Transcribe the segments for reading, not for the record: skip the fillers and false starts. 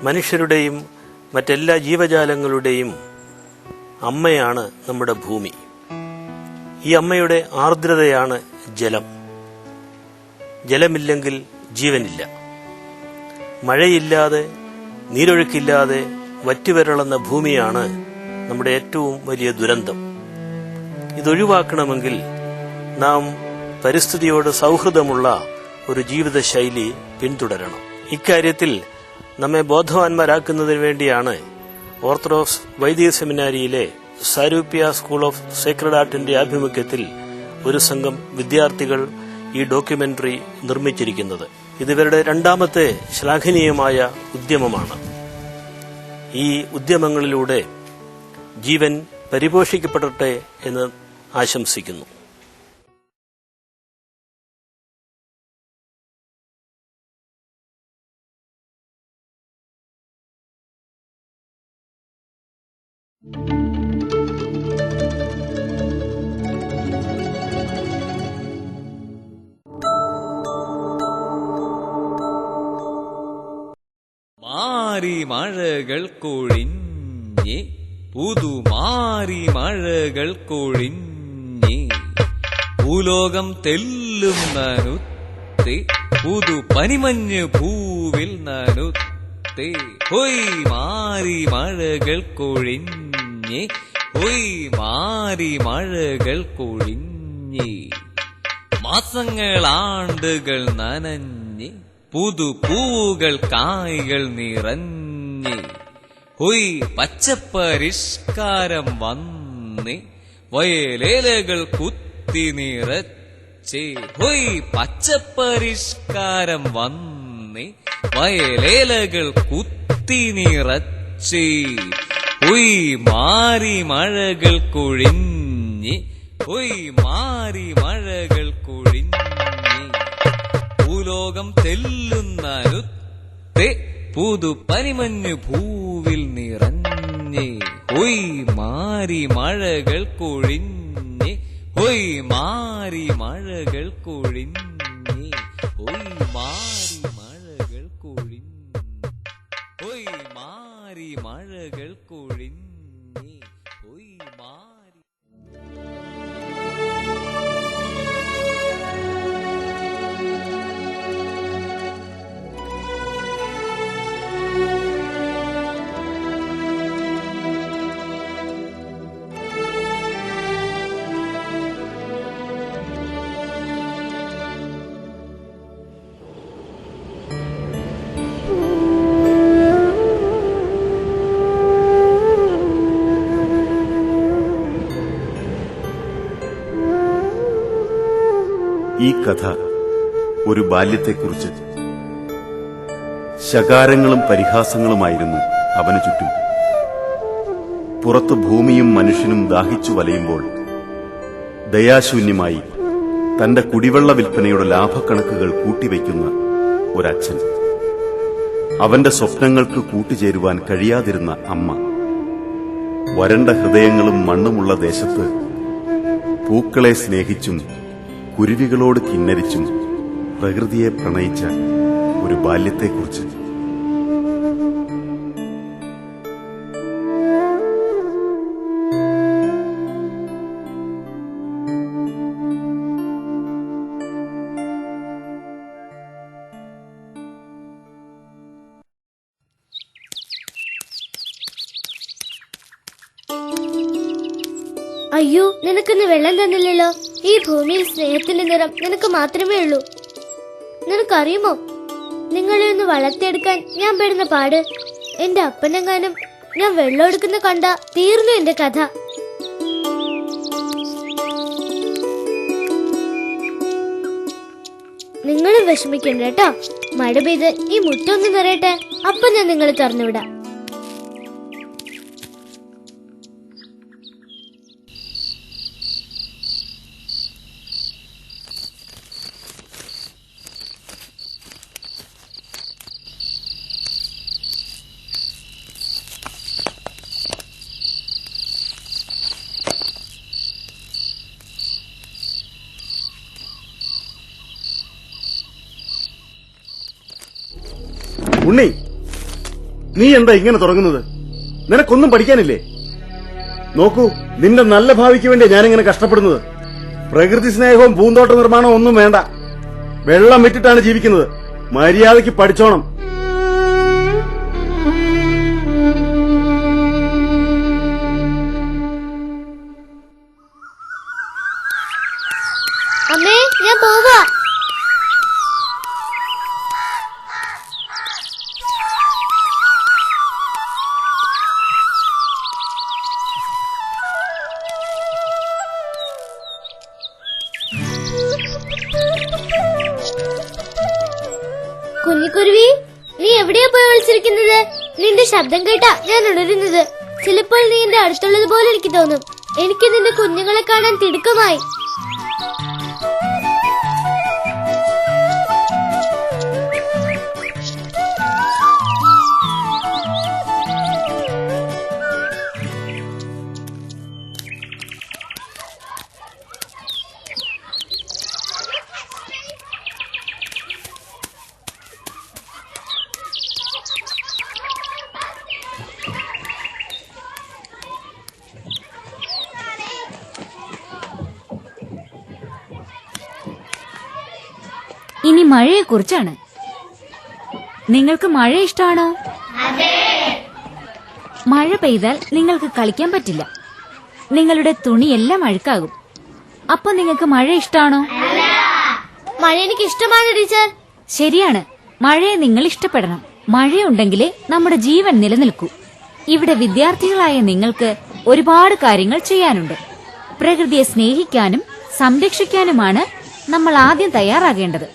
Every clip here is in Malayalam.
മനുഷ്യരുടെയും മറ്റെല്ലാ ജീവജാലങ്ങളുടെയും അമ്മയാണ് നമ്മുടെ ഭൂമി. ഈ അമ്മയുടെ ആർദ്രതയാണ് ജലം. ജലമില്ലെങ്കിൽ ജീവനില്ല. മഴയില്ലാതെ, നീരൊഴുക്കില്ലാതെ വറ്റിവരളുന്ന ഭൂമിയാണ് നമ്മുടെ ഏറ്റവും വലിയ ദുരന്തം. ഇതൊഴിവാക്കണമെങ്കിൽ നാം പരിസ്ഥിതിയോട് സൗഹൃദമുള്ള ഒരു ജീവിതശൈലി പിന്തുടരണം. ഇക്കാര്യത്തിൽ നമ്മെ ബോധവാന്മാരാക്കുന്നതിന് വേണ്ടിയാണ് ഓർത്തഡോക്സ് വൈദിക സെമിനാരിയിലെ സാരൂപ്യ സ്കൂൾ ഓഫ് സേക്രഡ് ആർട്ടിന്റെ ആഭിമുഖ്യത്തിൽ ഒരു സംഘം വിദ്യാർത്ഥികൾ ഈ ഡോക്യുമെന്ററി നിർമ്മിച്ചിരിക്കുന്നത്. ഇതിവരുടെ രണ്ടാമത്തെ ശ്ലാഘനീയമായ ഉദ്യമമാണ്. ഈ ഉദ്യമങ്ങളിലൂടെ ജീവൻ പരിപോഷിക്കപ്പെടട്ടെ എന്ന് ആശംസിക്കുന്നു. മാറി മഴകൾ കൊഴിഞ്ഞേ, പുതുമാറി മഴകൾ കൊഴിഞ്ഞേ, ഭൂലോകം തെല്ലും നനുത്തേ, പുതു പനിമഞ്ഞ് ഭൂവിൽ നനുത്തേ. ഹൊയ് മാറി മഴകൾ കൊഴിഞ്ഞേ, ഹൊയ് മാറി മഴകൾ കൊഴിഞ്ഞേ. മാസങ്ങളാണ്ടുകൾ നനഞ്ഞ്, പുതുപൂവുകൾ കായ്കൾ നിറഞ്ഞ്, ഹൊയ് പച്ചപ്പരിഷ്കാരം വന്നേ, വയലേലകൾ കുത്തി നിറച്ചേ. ഹൊയ് പച്ചപ്പരിഷ്കാരം വന്നേ, വയലേലകൾ കുത്തി നിറച്ചേ. ഹൊയ് മാറി മഴകൾ കൊഴിഞ്ഞ്, ഹൊയ് മാറി മഴകൾ കൊഴിഞ്ഞ്, ഭൂലോകം തെല്ലുന്നനുത്തേ, പുതു പനിമഞ്ഞ് ഭൂവിൽ നിറഞ്ഞേ. ഹൊയ് മാറി മഴകൾ കൊഴിഞ്ഞേ, ഹൊയ് മാറി മഴകൾ കൊഴിഞ്ഞേ, ഹൊയ് മാറി മഴകൾ കൊഴിഞ്ഞേ, ഹൊയ് മാറി മഴകൾ കൊഴിഞ്ഞേ, ഹൊയ് മാറി. ഈ കഥ ഒരു ബാല്യത്തെക്കുറിച്ച്. ശകാരങ്ങളും പരിഹാസങ്ങളുമായിരുന്നു അവനു ചുറ്റും. പുറത്ത് ഭൂമിയും മനുഷ്യനും ദാഹിച്ചു വലയുമ്പോൾ ദയാശൂന്യമായി തന്റെ കുടിവെള്ള വിൽപ്പനയുടെ ലാഭക്കണക്കുകൾ കൂട്ടിവയ്ക്കുന്ന ഒരച്ഛൻ. അവന്റെ സ്വപ്നങ്ങൾക്ക് കൂട്ടുചേരുവാൻ കഴിയാതിരുന്ന അമ്മ. വരണ്ട ഹൃദയങ്ങളും മണ്ണുമുള്ള ദേശത്ത് പൂക്കളെ സ്നേഹിച്ചും കുരുവികളോട് കിന്നരിച്ചും പ്രകൃതിയെ പ്രണയിച്ച ഒരു ബാല്യത്തെക്കുറിച്ച്. അയ്യോ, നിനക്കിന്ന് വെള്ളം തന്നില്ലല്ലോ. ഈ ഭൂമിയിൽ സ്നേഹത്തിന്റെ നിറം നിനക്ക് മാത്രമേ ഉള്ളൂ. നിനക്കറിയുമോ, നിങ്ങളെ ഒന്ന് വളർത്തിയെടുക്കാൻ ഞാൻ പെടുന്ന പാട്. എന്റെ അപ്പനെങ്ങാനും ഞാൻ വെള്ളം എടുക്കുന്ന കണ്ട തീർന്നു എന്റെ കഥ. നിങ്ങളും വിഷമിക്കണ്ട കേട്ടോ. മഴ പെയ്ത് ഈ മുറ്റൊന്ന് നിറയട്ടെ, അപ്പൊ ഞാൻ നിങ്ങളെ തുറന്നുവിടാം. ഉണ്ണി, നീ എന്താ ഇങ്ങനെ തുടങ്ങുന്നത്? നിനക്കൊന്നും പഠിക്കാനില്ലേ? നോക്കൂ, നിന്റെ നല്ല ഭാവിക്ക് വേണ്ടി ഞാനിങ്ങനെ കഷ്ടപ്പെടുന്നത്. പ്രകൃതി സ്നേഹവും പൂന്തോട്ട നിർമ്മാണവും ഒന്നും വേണ്ട. വെള്ളം വിറ്റിട്ടാണ് ജീവിക്കുന്നത്. മര്യാദയ്ക്ക് പഠിച്ചോണം. അമ്മേ, ഞാൻ പോവാ. കുഞ്ഞിക്കുരുവി, നീ എവിടെയാ പോയി വിളിച്ചിരിക്കുന്നത്? നിന്റെ ശബ്ദം കേട്ടാ ഞാൻ ഉണരുന്നത്. ചിലപ്പോൾ നീ എന്റെ അടുത്തുള്ളത് പോലെ എനിക്ക് തോന്നും. എനിക്ക് നിന്റെ കുഞ്ഞുങ്ങളെ കാണാൻ തിടുക്കമായി. ഇനി മഴയെക്കുറിച്ചാണ്. നിങ്ങൾക്ക് മഴ ഇഷ്ടമാണോ? മഴ പെയ്താൽ നിങ്ങൾക്ക് കളിക്കാൻ പറ്റില്ല. നിങ്ങളുടെ തുണിയെല്ലാം അഴുക്കാകും. അപ്പൊ നിങ്ങൾക്ക് മഴ ഇഷ്ടമാണോ? മഴ എനിക്ക് ഇഷ്ടമാണ് ടീച്ചർ. ശരിയാണ്, മഴയെ നിങ്ങൾ ഇഷ്ടപ്പെടണം. മഴയുണ്ടെങ്കിലേ നമ്മുടെ ജീവൻ നിലനിൽക്കൂ. ഇവിടെ വിദ്യാർത്ഥികളായ നിങ്ങൾക്ക് ഒരുപാട് കാര്യങ്ങൾ ചെയ്യാനുണ്ട്. പ്രകൃതിയെ സ്നേഹിക്കാനും സംരക്ഷിക്കാനുമാണ് നമ്മൾ ആദ്യം തയ്യാറാകേണ്ടത്.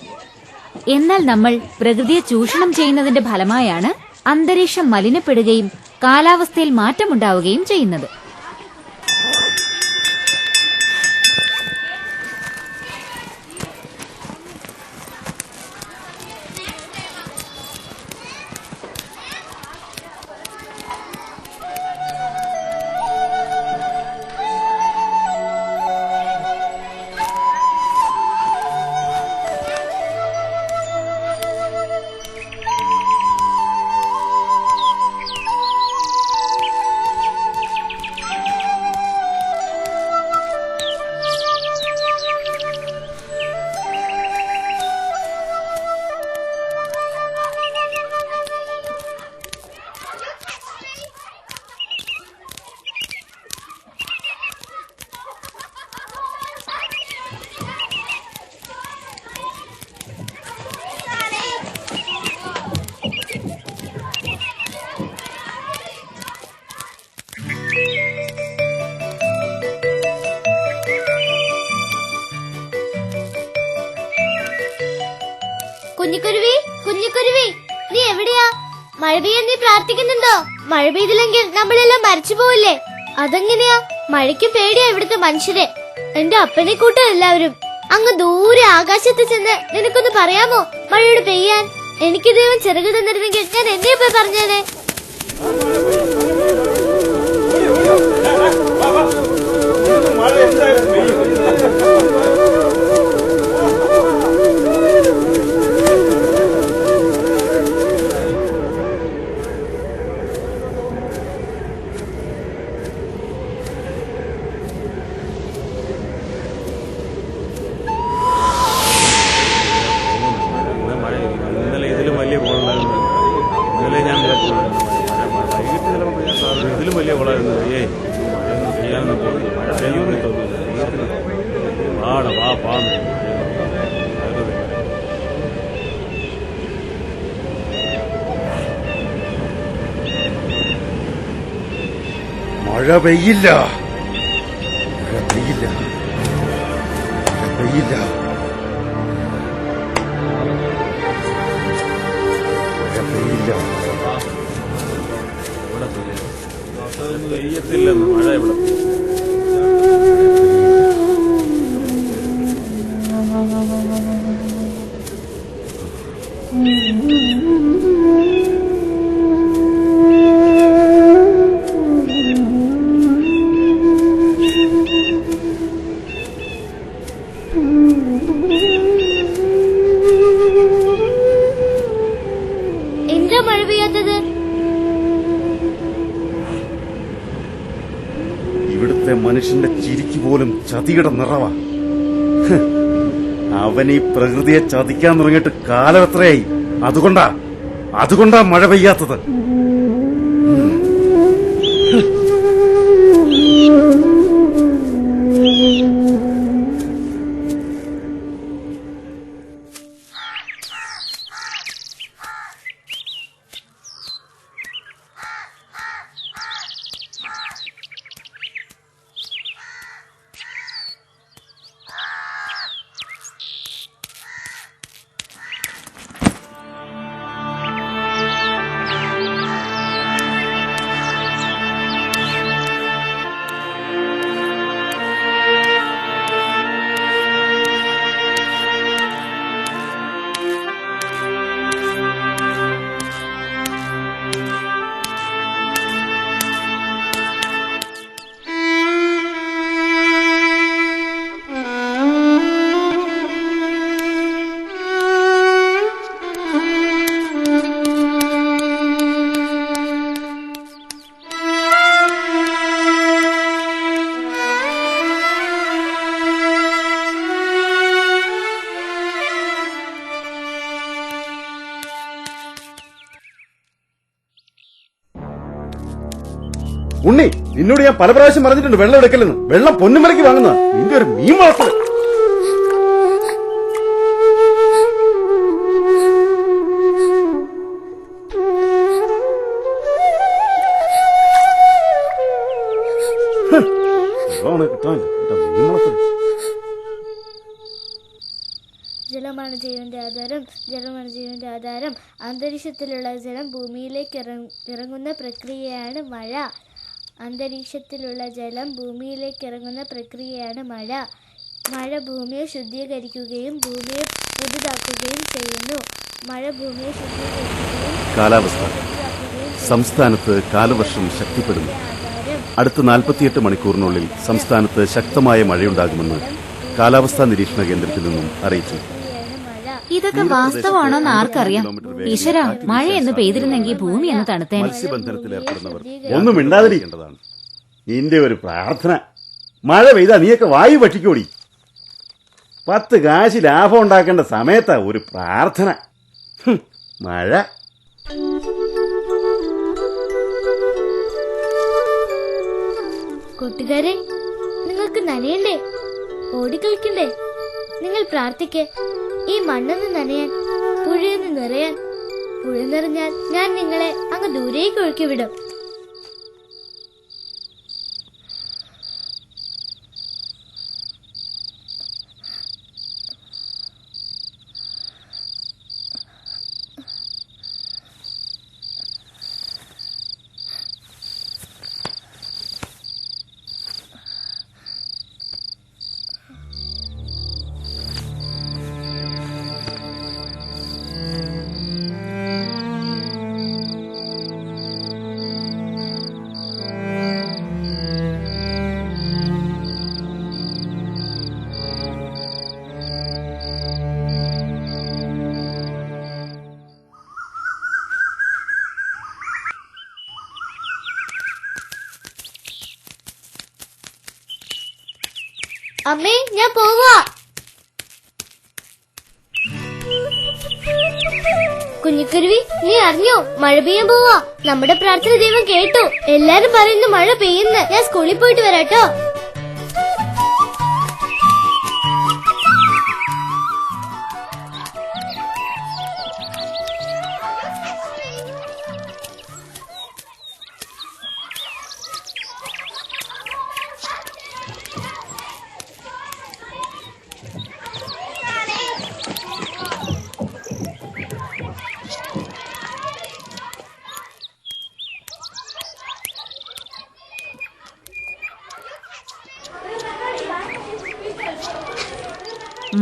എന്നാൽ നമ്മൾ പ്രകൃതിയെ ചൂഷണം ചെയ്യുന്നതിന്റെ ഫലമായാണ് അന്തരീക്ഷം മലിനപ്പെടുകയും കാലാവസ്ഥയിൽ മാറ്റമുണ്ടാവുകയും ചെയ്യുന്നത്. കുഞ്ഞിക്കുരുവി, കുഞ്ഞിക്കുരുവി, നീ എവിടെയാ? മഴ പെയ്യാൻ നീ പ്രാർത്ഥിക്കുന്നുണ്ടോ? മഴ പെയ്തില്ലെങ്കിൽ നമ്മളെല്ലാം മരിച്ചു പോവില്ലേ? അതെങ്ങനെയാ? മഴയ്ക്ക് പേടിയാ ഇവിടുത്തെ മനുഷ്യരെ. എന്റെ അപ്പനെ കൂട്ടം എല്ലാവരും. അങ്ങ് ദൂരെ ആകാശത്ത് ചെന്ന് നിനക്കൊന്ന് പറയാമോ മഴയോട് പെയ്യാൻ? എനിക്ക് ദൈവം ചിറക് തന്നിരുന്നെങ്കിൽ ഞാൻ എന്നെ പോയി പറഞ്ഞേനെ. ഇതിലും വലിയ കുളമായിരുന്നു. ചെയ്യാനൊന്നും തോന്നുന്നു. മഴ പെയ്യുമെന്ന് തോന്നുന്നു. മഴ പെയ്യില്ല, മഴ പെയ്യില്ല, മഴ പെയ്യില്ല, മഴ പെയ്യില്ല. പെയ്യത്തില്ലെന്ന് മഴ ഇവിടെ. എന്താ മഴ പെയ്യാത്തത്? ഇന്നത്തെ മനുഷ്യന്റെ ചിരിക്ക് പോലും ചതിയുടെ നിറവാ. അവൻ ഈ പ്രകൃതിയെ ചതിക്കാൻ തുടങ്ങിയിട്ട് കാലം എത്രയായി. അതുകൊണ്ടാ മഴ പെയ്യാത്തത്. ഉണ്ണി, നിന്നോട് ഞാൻ പല പ്രാവശ്യം പറഞ്ഞിട്ടുണ്ട് വെള്ളം എടുക്കലെന്ന്. വെള്ളം പൊന്നുമലയ്ക്ക് വാങ്ങുന്ന നിന്റെ ഒരു മീൻ വളർത്തൽ. ജലമാണ് ജീവന്റെ ആധാരം, ജലമാണ് ജീവന്റെ ആധാരം. അന്തരീക്ഷത്തിലുള്ള ജലം ഭൂമിയിലേക്ക് ഇറങ്ങുന്ന പ്രക്രിയയാണ് മഴ. അന്തരീക്ഷത്തിലുള്ള ജലം ഭൂമിയിലേക്ക് ഇറങ്ങുന്ന പ്രക്രിയയാണ് മഴ. മഴ ഭൂമിയെ ശുദ്ധീകരിക്കുകയും ഭൂമിയെ പുതുതാക്കുകയും ചെയ്യുന്നു. മഴ ഭൂമിയെ ശുദ്ധീകരിക്കുകയും കാലാവസ്ഥ. സംസ്ഥാനത്ത് കാലവർഷം ശക്തിപ്പെടുന്നു. അടുത്ത 48 മണിക്കൂറിനുള്ളിൽ സംസ്ഥാനത്ത് ശക്തമായ മഴയുണ്ടാകുമെന്ന് കാലാവസ്ഥാ നിരീക്ഷണ കേന്ദ്രത്തിൽ നിന്നും അറിയിച്ചു. ഇതൊക്കെ വാസ്തവാണോന്ന് ആർക്കറിയാം? ഈശ്വര, മഴയൊന്ന് പെയ്തിരുന്നെങ്കിൽ ഭൂമി ഒന്ന് തണുത്തേനെ. മത്സ്യബന്ധനത്തിൽ ഏർപ്പെടുന്നവർ ഒന്നും മിണ്ടാതിരിക്കേണ്ടതാണ്. നിന്റെ ഒരു പ്രാർത്ഥന. മഴ പെയ്താ നീയൊക്കെ വായു ഭക്ഷിക്കോടി. 10 കാശ് ലാഭം ഉണ്ടാക്കേണ്ട സമയത്താ ഒരു പ്രാർത്ഥന. മഴ. കൂട്ടുകാരെ, നിങ്ങൾക്ക് നനയണ്ടേ? ഓടിക്കളിക്കണ്ടേ? നിങ്ങൾ പ്രാർത്ഥിക്കേ. ഈ മണ്ണെന്ന് നനയാൻ, പുഴയെന്ന് നിറയാൻ. പുഴ നിറഞ്ഞാൽ ഞാൻ നിങ്ങളെ അങ്ങ് ദൂരേക്ക് ഒഴുക്കി വിടും. അമ്മേ, ഞാൻ പോവാ. കുഞ്ഞിക്കുരുവി, നീ അറിഞ്ഞോ? മഴ പെയ്യാൻ പോവാ. നമ്മുടെ പ്രാർത്ഥന ദൈവം കേട്ടു. എല്ലാരും പറയുന്നു മഴ പെയ്യുന്നു. ഞാൻ സ്കൂളിൽ പോയിട്ട് വരാട്ടോ.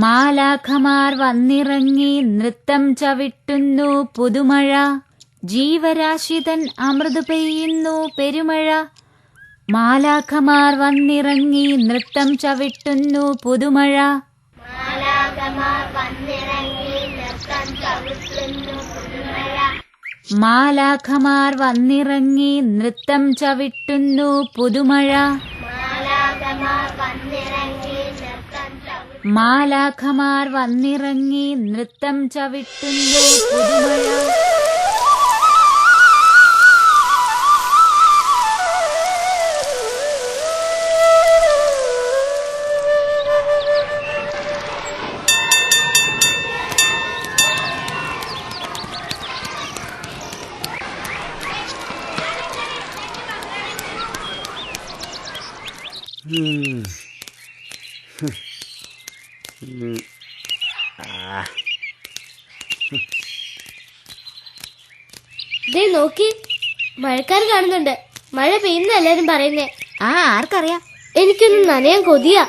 മാലാഖമാർ വന്നിറങ്ങി നൃത്തം ചവിട്ടുന്നു പുതുമഴ. ജീവരാശിതൻ അമൃത് പെയ്യുന്നു പെരുമഴ. മാലാഖമാർ വന്നിറങ്ങി നൃത്തം ചവിട്ടുന്നു പുതുമഴ. മാലാഖമാർ വന്നിറങ്ങി നൃത്തം ചവിട്ടുന്നു പുതുമഴ. മാലാഖമാർ വന്നിറങ്ങി നൃത്തം ചവിട്ടുന്നു പുതുമഴ. ദേ നോക്കി, മഴക്കാർ കാണുന്നുണ്ട്. മഴ പെയ്യുന്ന എല്ലാരും പറയുന്നേ. ആർക്കറിയാം? എനിക്കൊന്നും നനയാൻ കൊതിയാ.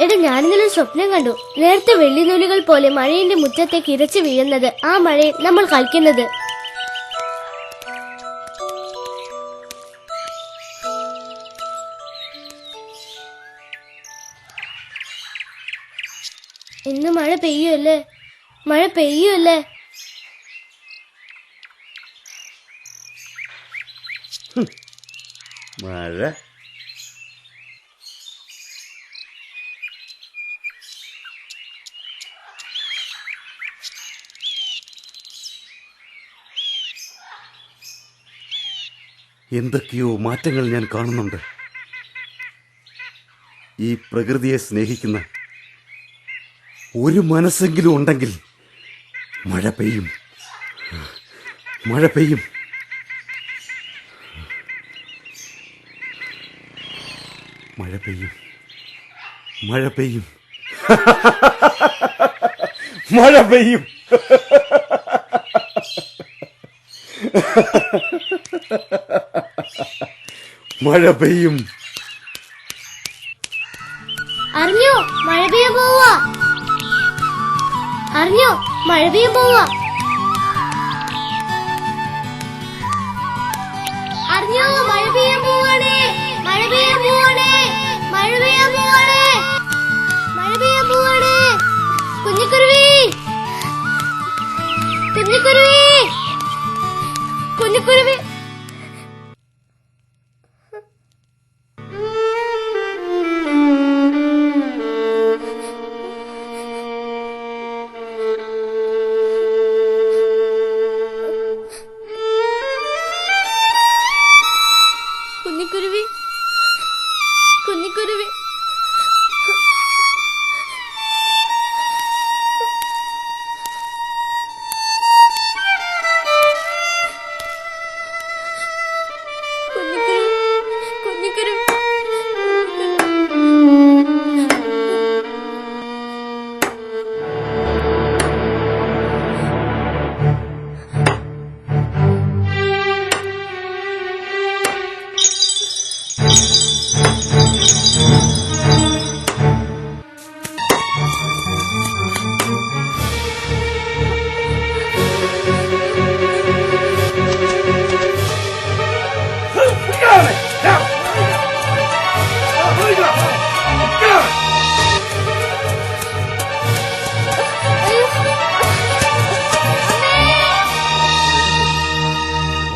എടാ, ഞാനിന്നലെ സ്വപ്നം കണ്ടു. നേരത്തെ വെള്ളിനൂലുകൾ പോലെ മഴയുടെ മുറ്റത്തേക്ക് ഇരച്ചു വീഴുന്നത്, ആ മഴയിൽ നമ്മൾ കളിക്കുന്നത്. ഇന്ന് മഴ പെയ്യുമല്ലേ, മഴ പെയ്യുമല്ലേ. മഴ എന്തൊക്കെയോ മാറ്റങ്ങൾ ഞാൻ കാണുന്നുണ്ട്. ഈ പ്രകൃതിയെ സ്നേഹിക്കുന്ന ഒരു മനസ്സെങ്കിലും ഉണ്ടെങ്കിൽ മഴ പെയ്യും, മഴ പെയ്യും. മഴ പെയ്യും, മഴ പെയ്യും, മഴ പെയ്യും. മഴ പെയ്യും. അറിഞ്ഞോ, മഴ പെയ്യാൻ പോവാ. അറിഞ്ഞോ, മഴ പെയ്യാൻ പോവാ. അറിഞ്ഞോ, മഴ പെയ്യാൻ പോവാണേ, മഴ പെയ്യാൻ പോവാണേ, മഴ പെയ്യാൻ പോവാണേ, മഴ പെയ്യാൻ പോവാണേ. കുഞ്ഞിക്കുരുവി, കുഞ്ഞിക്കുരുവി, കുഞ്ഞിക്കുരുവി. കുഞ്ഞിക്കുരുവി, കുഞ്ഞിക്കുരുവി.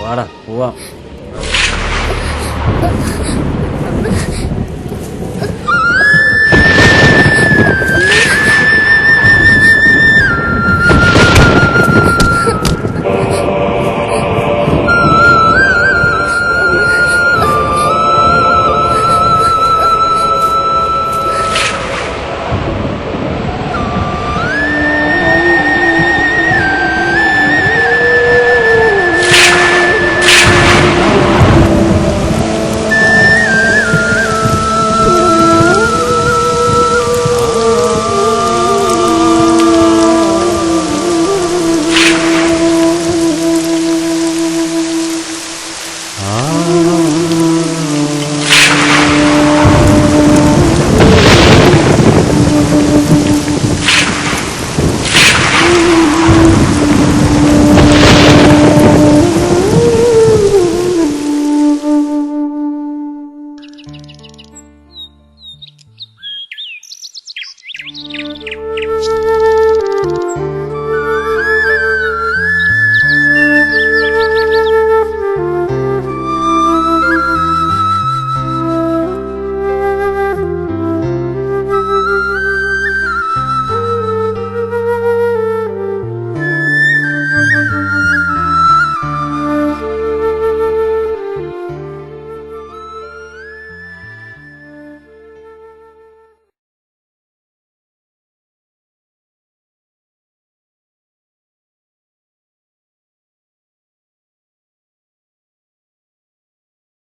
വാടാ പോവാം.